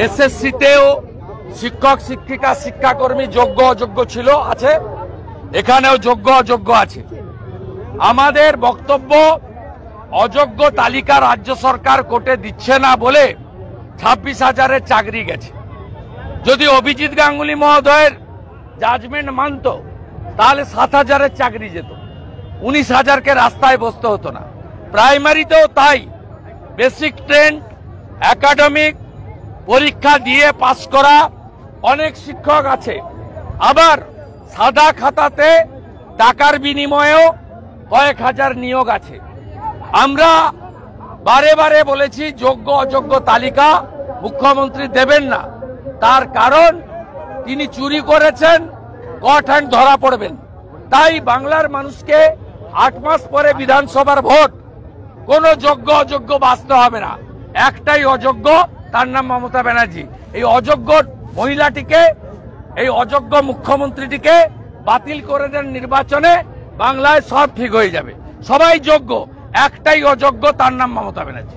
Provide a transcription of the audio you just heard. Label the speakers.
Speaker 1: এসএসসিতেও শিক্ষক শিক্ষিকা শিক্ষাকর্মী যোগ্য অযোগ্য ছিল, আছে, এখানেও যোগ্য অযোগ্য আছে। আমাদের বক্তব্য, অযোগ্য তালিকা রাজ্য সরকার কোর্টে দিচ্ছে না বলে 26,000-এর চাকরি গেছে। যদি অভিজিৎ গাঙ্গুলি মহোদয়ের জাজমেন্ট মানত তাহলে 7,000-এর চাকরি যেত, 19,000-কে রাস্তায় বসতে হতো না। প্রাইমারিতেও তাই, বেসিক ট্রেন্ড একাডেমিক পরীক্ষা দিয়ে পাস করা অনেক শিক্ষক আছে, আবার সাদা খাতাতে টাকার বিনিময়েও কয়েক হাজার নিয়োগ আছে। আমরা বারে বারে বলেছি যোগ্য অযোগ্য তালিকা মুখ্যমন্ত্রী দেবেন না, তার কারণ তিনি চুরি করেছেন, ক-ঠ্যাং ধরা পড়বেন। তাই বাংলার মানুষকে 8 মাস পরে বিধানসভার ভোট, কোন যোগ্য অযোগ্য বাঁচতে হবে না, একটাই অযোগ্য, তার নাম মমতা ব্যানার্জি। এই অযোগ্য মহিলাটিকে, এই অযোগ্য মুখ্যমন্ত্রীটিকে বাতিল করে দেন নির্বাচনে, বাংলায় সব ঠিক হয়ে যাবে। সবাই যোগ্য, একটাই অযোগ্য, তার নাম মমতা ব্যানার্জি।